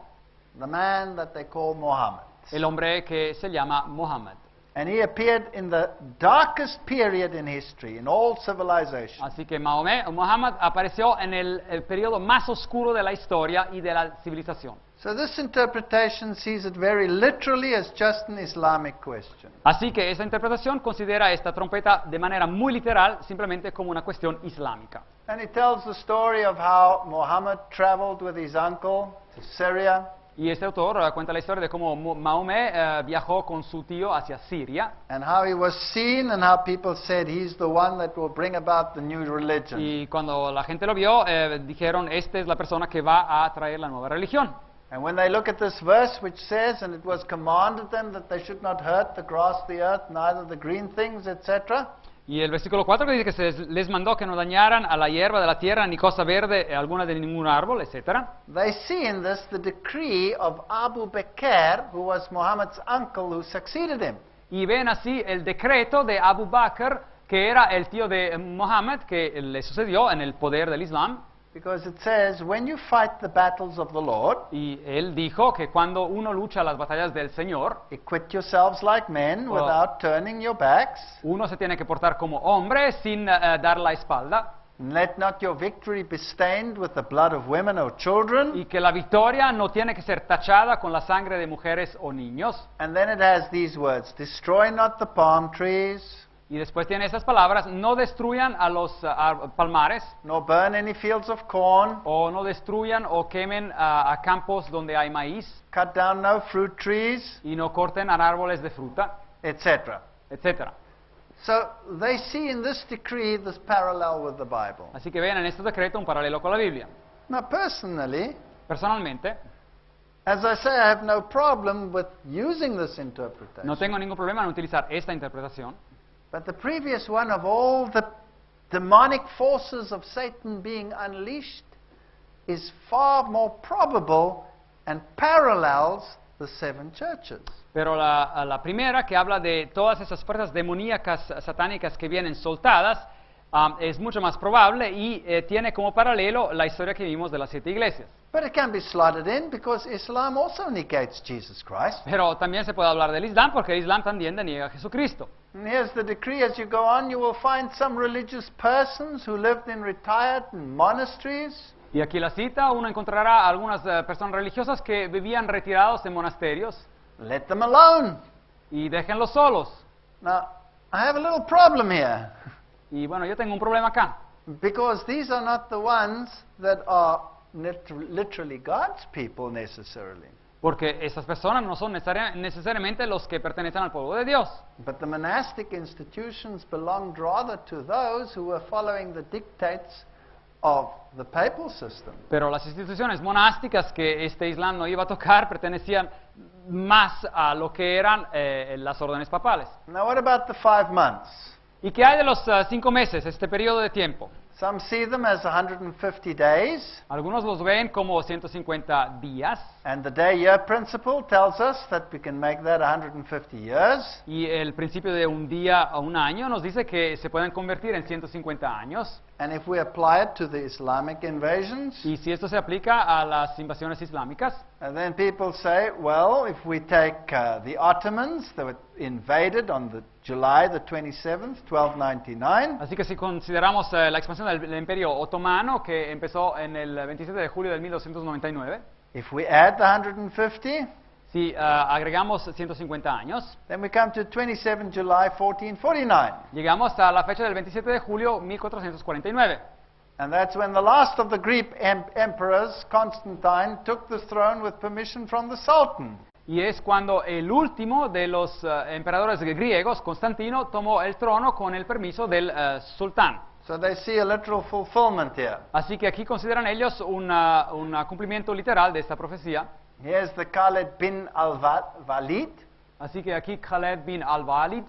S1: the man that they call Muhammad.
S2: el hombre que se llama Mohammed.
S1: And he appeared in the darkest period in history, in all civilization.
S2: Así que Mohammed apareció en el periodo más oscuro de la historia y de la civilización.
S1: So this interpretation sees it very literally as just an Islamic question.
S2: Así que esa interpretación considera esta trompeta de manera muy literal, simplemente como una cuestión islámica.
S1: And it tells the story of how Muhammad traveled with his uncle to Syria,
S2: Y este autor cuenta la historia de cómo Mahomé viajó con su tío hacia Siria
S1: and how he was seen and how people said he's the one that will bring about the new religion.
S2: y cuando la gente lo vio, dijeron, esta es la persona que va a traer la nueva religión.
S1: And when they look at this verse which says, and it was commanded them that they should not hurt the grass, the earth, neither the green things, etc.,
S2: Y el versículo 4 que dice que se les mandó que no dañaran a la hierba de la tierra, ni cosa verde alguna de ningún árbol, etc.
S1: they see in this the decree of Abu Bakr, who was Muhammad's uncle who succeeded him.
S2: Y ven así el decreto de Abu Bakr, que era el tío de Mohammed, que le sucedió en el poder del Islam.
S1: Because it says, when you fight the battles of the Lord,
S2: Y él dijo que cuando uno lucha las batallas del Señor,
S1: equip yourselves like men
S2: Well-
S1: without turning your backs,
S2: uno se tiene que portar como hombre sin dar la espalda,
S1: and let not your victory be stained with the blood of women or children.
S2: y que la victoria no tiene que ser tachada con la sangre de mujeres o niños.
S1: And then it has these words, destroy not the palm trees,
S2: Y después tiene esas palabras, no destruyan a los palmares,
S1: nor burn any fields of corn,
S2: o no destruyan o quemen a campos donde hay maíz,
S1: cut down no fruit trees,
S2: y no corten a árboles de fruta,
S1: etc.
S2: etc.
S1: So they see in this decree this parallel with the Bible.
S2: Así que vean en este decreto un paralelo con la Biblia.
S1: Now personally,
S2: Personalmente,
S1: as I say, I have no problem with using this interpretation.
S2: no tengo ningún problema en utilizar esta interpretación,
S1: But the previous one of all the demonic forces of Satan being unleashed is far more probable and parallels the seven churches.
S2: pero la primera, que habla de todas esas fuerzas demoníacas satánicas que vienen soltadas, es mucho más probable y tiene como paralelo la historia que vimos de las 7 iglesias.
S1: But it can be slotted in because Islam also negates Jesus Christ.
S2: Pero también se puede hablar del Islam, porque el Islam también deniega a Jesucristo.
S1: And here's the decree. As you go on, you will find some religious persons who lived in retired monasteries,
S2: Y aquí la cita, uno encontrará a algunas personas religiosas que vivían retirados en monasterios,
S1: let them alone.
S2: y déjenlos solos.
S1: Now, I have a little problem here
S2: Y bueno, yo tengo un problema acá,
S1: because these are not the ones that are literally God's people necessarily.
S2: porque esas personas no son necesariamente los que pertenecen al pueblo de Dios.
S1: But the monastic institutions belonged rather to those who were following the dictates of the papal system.
S2: Pero las instituciones monásticas que este Islam no iba a tocar pertenecían más a lo que eran las órdenes papales.
S1: Now, what about the 5 months?
S2: ¿Y qué hay de los 5 meses, este periodo de tiempo?
S1: Some see them as 150 days,
S2: Algunos los ven como 150 días.
S1: and the day-year principle tells us that we can make that 150 years.
S2: Y el principio de un día a un año nos dice que se pueden convertir en 150 años.
S1: And if we apply it to the Islamic invasions,
S2: Y si esto se aplica a las invasiones islámicas,
S1: and then people say, well, if we take the Ottomans that were invaded on July the 27th, 1299,
S2: así que si consideramos la expansión del Imperio Otomano, que empezó en el 27 de julio de 1299,
S1: if we add the 150,
S2: si agregamos 150 años,
S1: then we come to 27 July 1449.
S2: llegamos a la fecha del 27 de julio 1449.
S1: And that's when the last of the Greek emperors, Constantine, took the throne with permission from the Sultan.
S2: Y es cuando el último de los emperadores griegos, Constantino, tomó el trono con el permiso del sultán.
S1: So they see a literal fulfillment here.
S2: Así que aquí consideran ellos un cumplimiento literal de esta profecía.
S1: Here's the Khalid bin al-Walid.
S2: Así que aquí Khaled bin al-Walid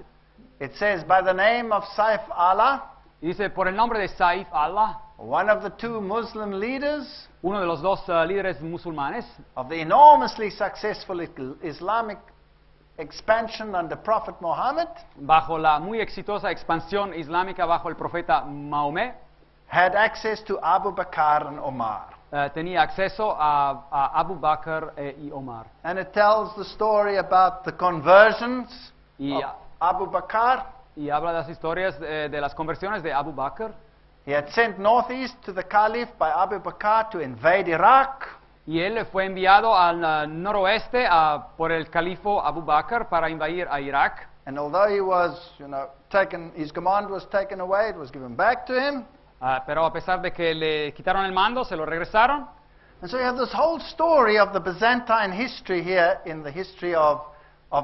S1: It says, by the name of Saif Allah,
S2: dice, por el nombre de Saif Allah,
S1: one of the two Muslim leaders
S2: uno de los dos líderes musulmanes
S1: of the enormously successful Islamic expansion under Prophet Muhammad,
S2: bajo la muy exitosa expansión islámica bajo el profeta Mahomet,
S1: had access to Abu Bakr and Omar.
S2: tenía acceso a Abu Bakr y Omar.
S1: And it tells the story about the conversions
S2: Y,
S1: of Abu Bakr.
S2: y habla de las historias de las conversiones de Abu Bakr.
S1: He had sent northeast to the Caliph by Abu Bakr to invade Iraq.
S2: Y él fue enviado al noroeste por el califo Abu Bakr para invadir a Irak.
S1: And although he was, his command was taken away, it was given back to him.
S2: Pero a pesar de que le quitaron el mando, se lo regresaron.
S1: And so you have this whole story of the Byzantine history here in the history of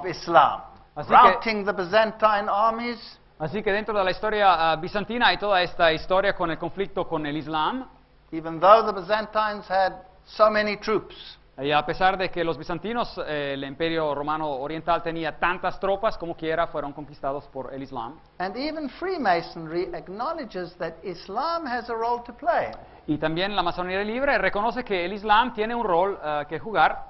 S1: Islam.
S2: Así que-
S1: Routing the Byzantine armies,
S2: Así que dentro de la historia bizantina hay toda esta historia con el conflicto con el Islam.
S1: even though the Byzantines had so many troops.
S2: Y a pesar de que los bizantinos, el imperio romano oriental tenía tantas tropas, como quiera fueron conquistados por el Islam.
S1: And even Freemasonry acknowledges that Islam has a role to play.
S2: Y también la masonería libre reconoce que el Islam tiene un rol que jugar.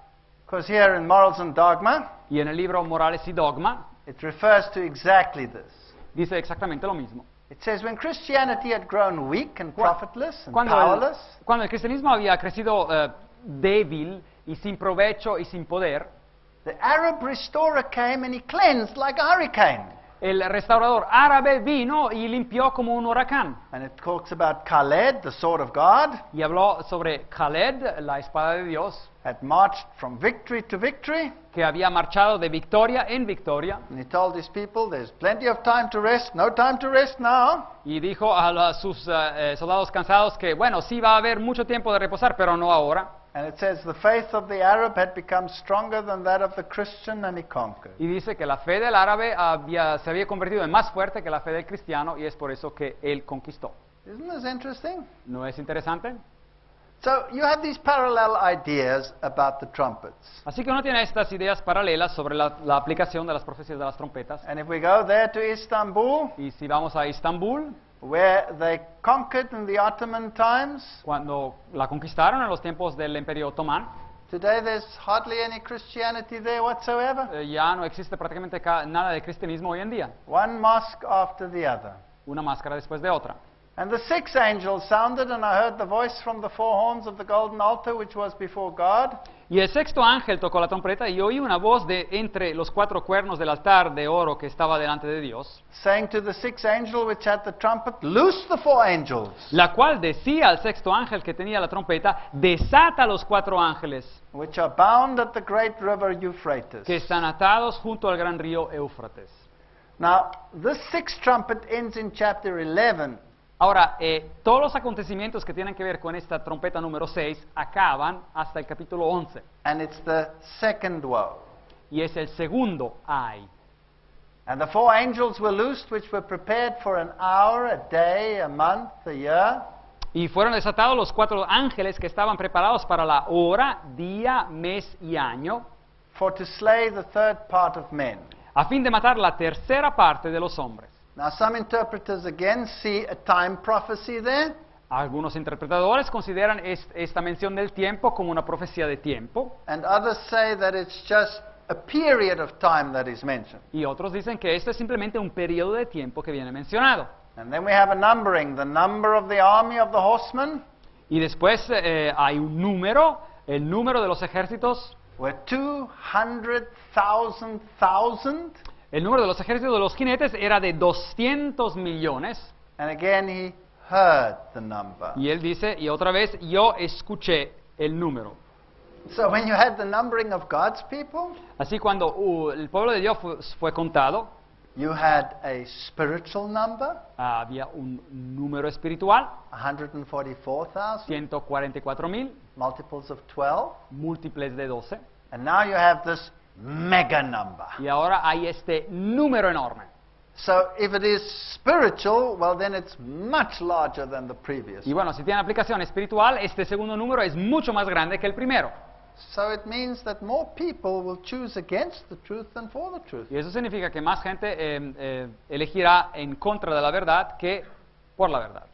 S1: Because here in Morals and Dogma,
S2: Y en el libro Morales y Dogma
S1: it refers to exactly this.
S2: dice exactamente lo mismo.
S1: It says, when Christianity had grown weak and profitless and
S2: Cuando
S1: powerless,
S2: cuando el cristianismo había crecido débil y sin provecho y sin poder,
S1: the Arab restorer came and he cleansed like a hurricane.
S2: el restaurador árabe vino y limpió como un huracán.
S1: And it talks about Khaled, the sword of God,
S2: Y habló sobre Khaled, la espada de Dios,
S1: had marched from victory to victory.
S2: que había marchado de victoria en victoria.
S1: And he told his people, there's plenty of time to rest, no time to rest now.
S2: Y dijo a sus soldados cansados que, bueno, sí va a haber mucho tiempo de reposar, pero no ahora.
S1: And it says the faith of the Arab had become stronger than that of the Christian, and he conquered.
S2: Y dice que la fe del árabe se había convertido en más fuerte que la fe del cristiano y es por eso que él conquistó.
S1: Isn't this interesting?
S2: ¿No es interesante?
S1: So you have these parallel ideas about the trumpets.
S2: Así que uno tiene estas ideas paralelas sobre la aplicación de las profecías de las trompetas.
S1: And if we go there to Istanbul,
S2: Y si vamos a Istambul,
S1: where they conquered in the Ottoman times,
S2: cuando la conquistaron en los tiempos del Imperio Otomán,
S1: today there's hardly any Christianity there whatsoever.
S2: ya no existe prácticamente nada de cristianismo hoy en día.
S1: One mosque after the other.
S2: Una máscara después de otra.
S1: And the sixth angel sounded, and I heard the voice from the four horns of the golden altar which was before God,
S2: Y el sexto ángel tocó la trompeta y oí una voz de entre los cuatro cuernos del altar de oro que estaba delante de Dios,
S1: saying to the sixth angel which had the trumpet, loose the four angels,
S2: la cual decía al sexto ángel que tenía la trompeta, desata los cuatro ángeles
S1: which are bound at the great river Euphrates.
S2: que están atados junto al gran río Éufrates.
S1: Now, this sixth trumpet ends in chapter 11.
S2: Ahora, todos los acontecimientos que tienen que ver con esta trompeta número 6 acaban hasta el capítulo 11.
S1: And it's the second woe.
S2: Y es el segundo ay.
S1: And the four angels were loosed, which were prepared for an hour, a day, a month, a year.
S2: Y fueron desatados los cuatro ángeles que estaban preparados para la hora, día, mes y año,
S1: For to slay the third part of men.
S2: a fin de matar la tercera parte de los hombres.
S1: Now, some interpreters again see a time prophecy there.
S2: Algunos interpretadores consideran esta mención del tiempo como una profecía de tiempo,
S1: and others say that it's just a period of time that is mentioned.
S2: y otros dicen que esto es simplemente un periodo de tiempo que viene mencionado.
S1: And then we have a numbering, the number of the army of the horsemen
S2: Y después hay un número, el número de los ejércitos,
S1: were 200,000.
S2: el número de los ejércitos de los jinetes era de 200 millones.
S1: And again he heard the number.
S2: Y él dice, y otra vez, yo escuché el número.
S1: So when you had the numbering of God's people,
S2: Así cuando el pueblo de Dios fue contado,
S1: you had a spiritual number,
S2: había un número espiritual,
S1: 144,000,
S2: 144,000,
S1: multiples of 12.
S2: múltiples de 12.
S1: And now you have this mega number.
S2: Y ahora hay este número enorme.
S1: So if it is spiritual, well then it's much larger than the previous.
S2: Y bueno, si tiene aplicación espiritual, este segundo número es mucho más grande que el primero.
S1: So it means that more people will choose against the truth than for the truth.
S2: Y eso significa que más gente elegirá en contra de la verdad que por la verdad.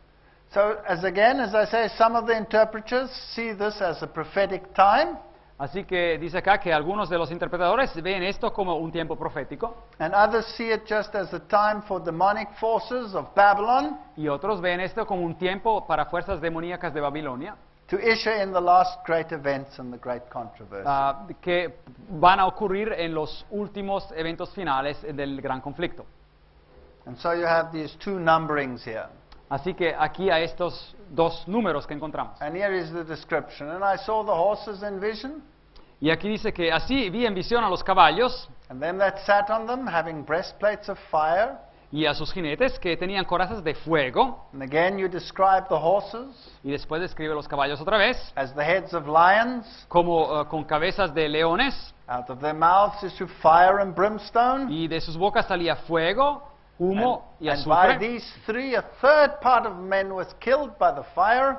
S1: So as I say, some of the interpreters see this as a prophetic time,
S2: Así que dice acá que algunos de los interpretadores ven esto como un tiempo profético
S1: and others see it just as a time for demonic forces of Babylon
S2: y otros ven esto como un tiempo para fuerzas demoníacas de Babilonia
S1: to usher in the last great events and the great controversy.
S2: que van a ocurrir en los últimos eventos finales del gran conflicto.
S1: And so you have these two numberings here.
S2: Así que aquí hay estos dos números que encontramos.
S1: And here is the description. And I saw the horses in vision,
S2: Y aquí dice que así vi en visión a los caballos
S1: and them that sat on them, having breastplates of fire.
S2: y a sus jinetes que tenían corazas de fuego.
S1: And again you describe the horses
S2: Y después describe los caballos otra vez
S1: as the heads of lions.
S2: como con cabezas de leones.
S1: Out of their mouths issue fire and brimstone.
S2: Y de sus bocas salía fuego, humo y
S1: And by
S2: azufre.
S1: these three, a third part of men was killed by the fire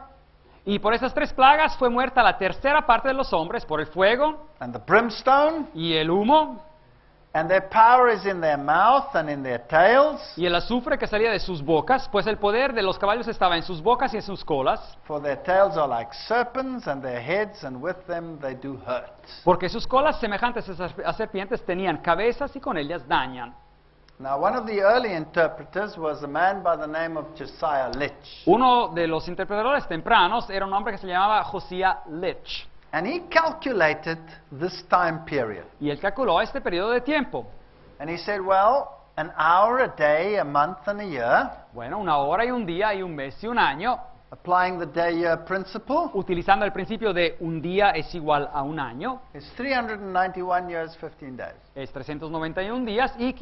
S2: Y por esas tres plagas fue muerta la tercera parte de los hombres por el fuego
S1: and the brimstone.
S2: y el humo
S1: And their power is in their mouth and in their tails.
S2: y el azufre que salía de sus bocas, pues el poder de los caballos estaba en sus bocas y en sus colas,
S1: For their tails are like serpents, and their heads, and with them they do hurt.
S2: porque sus colas semejantes a serpientes tenían cabezas y con ellas dañan.
S1: Now, one of the early interpreters was a man by the name of Josiah Litch.
S2: Uno de los interpretadores tempranos era un hombre que se llamaba Josiah Litch,
S1: And he calculated this time period.
S2: y él calculó este periodo de tiempo.
S1: And he said, well, an hour, a day, a month, and a year,
S2: Bueno, una hora y un día y un mes y un año,
S1: applying the day-year principle,
S2: utilizando el principio de un día es igual a un año,
S1: is 391 years, 15 days.
S2: es 391 días y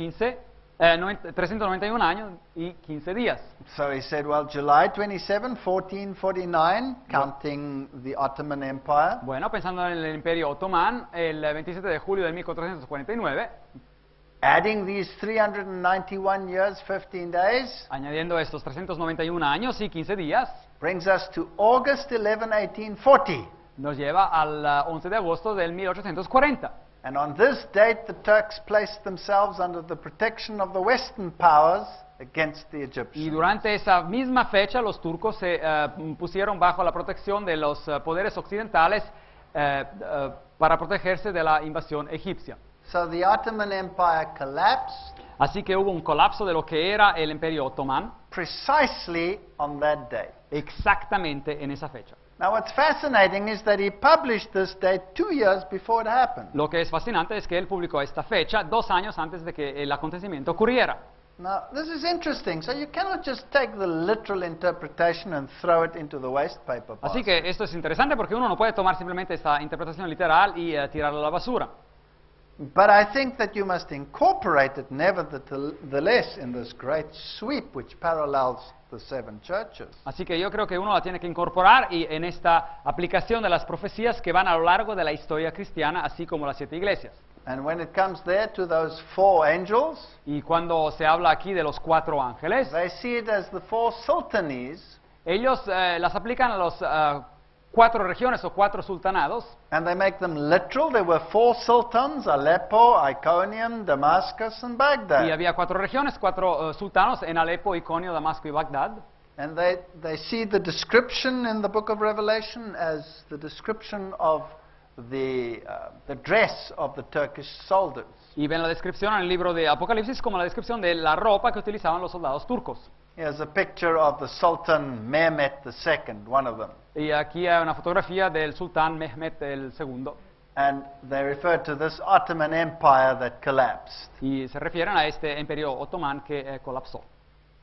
S2: 391 años y 15 días.
S1: So he said, well, July 27, 1449, counting the Ottoman Empire,
S2: Bueno, pensando en el Imperio Otomán, el 27 de julio de 1449,
S1: adding these 391 years, 15 days,
S2: añadiendo estos 391 años y 15 días,
S1: brings us to August 11, 1840.
S2: nos lleva al 11 de agosto del 1840.
S1: And on this date, the Turks placed themselves under the protection of the Western powers against the
S2: Y
S1: Egyptians.
S2: durante esa misma fecha los turcos se pusieron bajo la protección de los poderes occidentales para protegerse de la invasión egipcia.
S1: So the Ottoman Empire collapsed
S2: Así que hubo un colapso de lo que era el Imperio Otomán
S1: precisely on that day.
S2: exactamente en esa fecha.
S1: Now, what's fascinating is that he published this date 2 years before it happened.
S2: Lo que es fascinante es que él publicó esta fecha 2 años antes de que el acontecimiento ocurriera.
S1: Now, this is interesting. So you cannot just take the literal interpretation and throw it into the waste paper
S2: Así
S1: basket.
S2: que esto es interesante porque uno no puede tomar simplemente esta interpretación literal y tirarla a la basura.
S1: But I think that you must incorporate it nevertheless in this great sweep which parallels the seven churches.
S2: Así que yo creo que uno la tiene que incorporar y en esta aplicación de las profecías que van a lo largo de la historia cristiana, así como las 7 iglesias.
S1: And when it comes there to those 4 angels,
S2: Y cuando se habla aquí de los 4 ángeles,
S1: they see it as the 4 sultanies,
S2: ellos las aplican a los 4 regiones o 4 sultanados,
S1: and they make them literal. There were 4 sultans, Aleppo, Iconium, Damascus, and
S2: y
S1: Baghdad.
S2: había 4 regiones, 4 sultanos en Alepo, Iconio, Damasco y Bagdad.
S1: And they see the description in the book of Revelation as the description of the dress of the Turkish soldiers.
S2: Y ven la descripción en el libro de Apocalipsis como la descripción de la ropa que utilizaban los soldados turcos.
S1: Here's a picture of the Sultan Mehmet II, one of them.
S2: Y aquí hay una fotografía del sultán Mehmet II.
S1: And they refer to this Ottoman Empire that collapsed.
S2: Y se refieren a este imperio otomán que colapsó.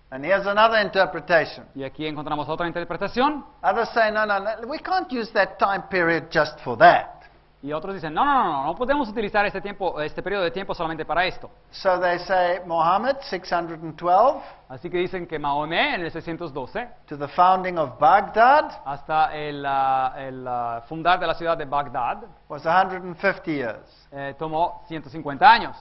S1: And here's another interpretation.
S2: Y aquí encontramos otra interpretación.
S1: Others say, no, we can't use that time period just for that.
S2: Y otros dicen, no podemos utilizar este periodo de tiempo solamente para esto.
S1: So they say Muhammad, 612,
S2: Así que dicen que Mahomé en el 612,
S1: to the founding of Baghdad,
S2: hasta el fundar de la ciudad de Bagdad,
S1: was 150 years.
S2: tomó 150 años.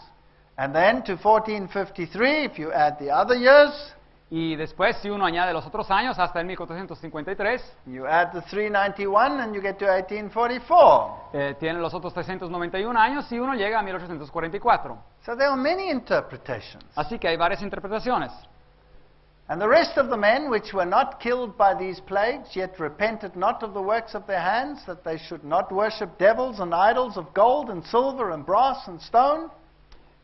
S1: And then to 1453, if you add the other years,
S2: Y después, si uno añade los otros años, hasta el 1453,
S1: you add the 391 and you get to 1844.
S2: tienen los otros 391 años y uno llega a 1844.
S1: So there are many interpretations.
S2: Así que hay varias interpretaciones.
S1: And the rest of the men which were not killed by these plagues, yet repented not of the works of their hands, that they should not worship devils and idols of gold and silver and brass and stone.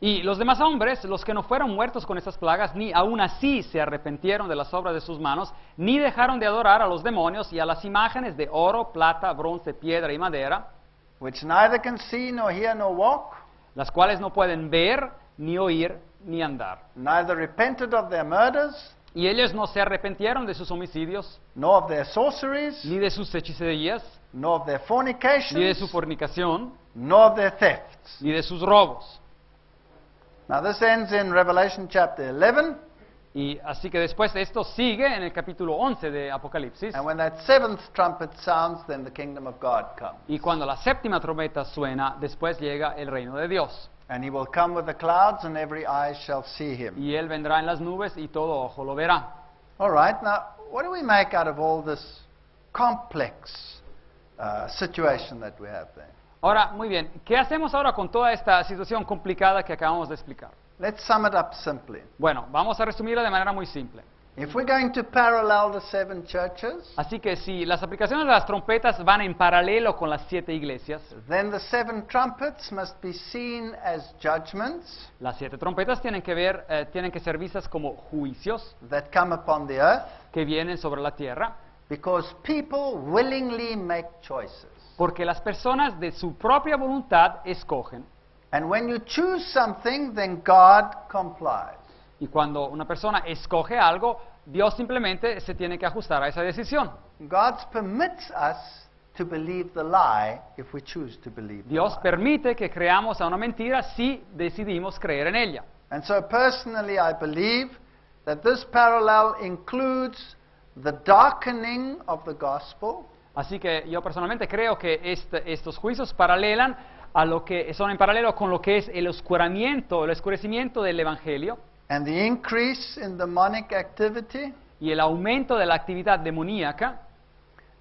S2: Y los demás hombres, los que no fueron muertos con estas plagas, ni aún así se arrepintieron de las obras de sus manos, ni dejaron de adorar a los demonios y a las imágenes de oro, plata, bronce, piedra y madera,
S1: Which neither can see nor hear nor walk,
S2: las cuales no pueden ver, ni oír, ni andar.
S1: neither repented of their murders,
S2: Y ellos no se arrepintieron de sus homicidios,
S1: nor of their sorceries,
S2: ni de sus hechicerías,
S1: nor of their
S2: ni de
S1: fornications,
S2: su fornicación,
S1: nor of their thefts.
S2: ni de sus robos.
S1: Now this ends in Revelation chapter 11,
S2: Y así que después esto sigue en el capítulo 11 de Apocalipsis.
S1: and when that seventh trumpet sounds, then the kingdom of God comes.
S2: Y cuando la séptima trompeta suena, después llega el reino de Dios.
S1: And he will come with the clouds, and every eye shall see him.
S2: Y Él vendrá en las nubes y todo ojo lo verá.
S1: All right, now, what do we make out of all this complex situation that we have there?
S2: Ahora, muy bien, ¿qué hacemos ahora con toda esta situación complicada que acabamos de explicar?
S1: Let's sum it up simply.
S2: Bueno, vamos a resumirla de manera muy simple.
S1: If we're going to parallel the seven churches,
S2: Así que si las aplicaciones de las trompetas van en paralelo con las 7 iglesias,
S1: then the seven trumpets must be seen as judgments
S2: las 7 trompetas tienen que ser vistas como juicios
S1: that come upon the earth,
S2: que vienen sobre la tierra,
S1: because people willingly make choices.
S2: porque las personas de su propia voluntad escogen.
S1: And when you choose something, then God complies.
S2: Y cuando una persona escoge algo, Dios simplemente se tiene que ajustar a esa decisión.
S1: God permits us to believe the lie if we choose to believe the
S2: Dios
S1: lie.
S2: permite que creamos a una mentira si decidimos creer en ella.
S1: And so personally I believe that this parallel includes the darkening of the gospel,
S2: Así que yo personalmente creo que estos juicios paralelan a lo que son en paralelo con lo que es el oscurecimiento del evangelio
S1: and the increase in demonic activity,
S2: y el aumento de la actividad demoníaca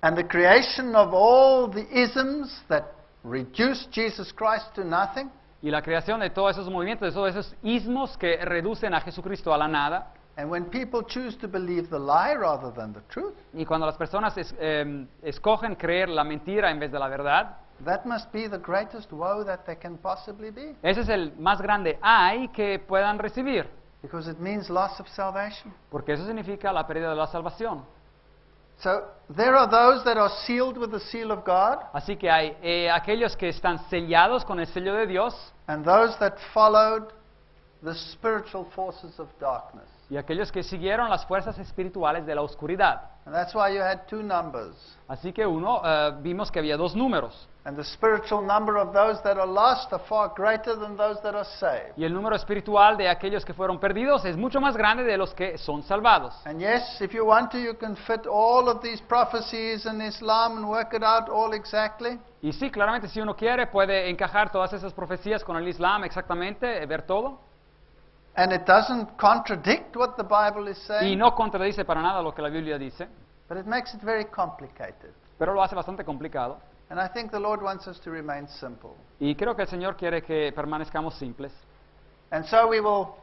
S1: and the creation of all the isms that reduce Jesus Christ to nothing,
S2: y la creación de todos esos movimientos, de todos esos ismos que reducen a Jesucristo a la nada.
S1: and when people choose to believe the lie rather than the truth,
S2: Y cuando las personas escogen creer la mentira en vez de la verdad,
S1: that must be the greatest woe that there can possibly be,
S2: ese es el más grande ay que puedan recibir,
S1: because it means loss of salvation.
S2: porque eso significa la pérdida de la salvación.
S1: So there are those that are sealed with the seal of God,
S2: Así que hay aquellos que están sellados con el sello de Dios
S1: and those that followed the spiritual forces of darkness.
S2: y aquellos que siguieron las fuerzas espirituales de la oscuridad.
S1: And that's why you had two numbers.
S2: Así que vimos que había 2 números.
S1: And the spiritual number of those that are lost are far greater than those that are saved.
S2: Y el número espiritual de aquellos que fueron perdidos es mucho más grande de los que son salvados.
S1: And yes, if you want to, you can fit all of these prophecies in Islam and work it out all exactly.
S2: Y sí, claramente si uno quiere puede encajar todas esas profecías con el Islam exactamente, ver todo.
S1: And it doesn't contradict what the Bible is
S2: Y
S1: saying,
S2: no contradice para nada lo que la Biblia dice,
S1: but it makes it very complicated.
S2: pero lo hace bastante complicado.
S1: And I think the Lord wants us to remain simple.
S2: Y creo que el Señor quiere que permanezcamos simples.
S1: And so we will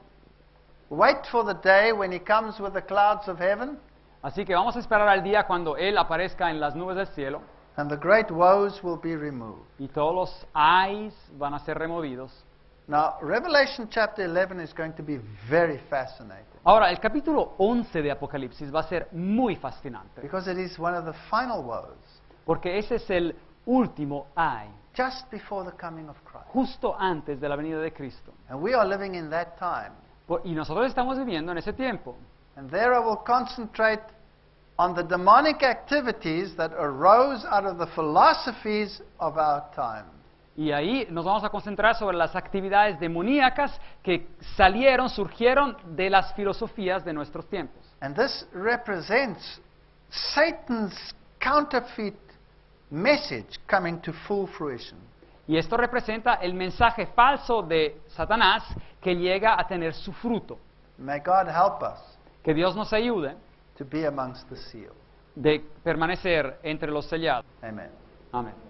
S1: wait for the day when He comes with the clouds of heaven.
S2: Así que vamos a esperar al día cuando Él aparezca en las nubes del cielo
S1: and the great woes will be removed.
S2: y todos los ayes van a ser removidos.
S1: Now, Revelation chapter 11 is going to be very fascinating
S2: Ahora, el capítulo 11 de Apocalipsis va a ser muy fascinante,
S1: because it is one of the final woes,
S2: porque ese es el último ay,
S1: just before the coming of Christ.
S2: justo antes de la venida de Cristo.
S1: And we are living in that time.
S2: Y nosotros estamos viviendo en ese tiempo.
S1: And there I will concentrate on the demonic activities that arose out of the philosophies of our time.
S2: Y ahí nos vamos a concentrar sobre las actividades demoníacas que surgieron de las filosofías de nuestros tiempos.
S1: And this represents Satan's counterfeit message coming to full fruition.
S2: Y esto representa el mensaje falso de Satanás que llega a tener su fruto.
S1: May God help us
S2: Que Dios nos ayude
S1: to be amongst the sealed.
S2: de permanecer entre los sellados.
S1: Amen.
S2: Amén.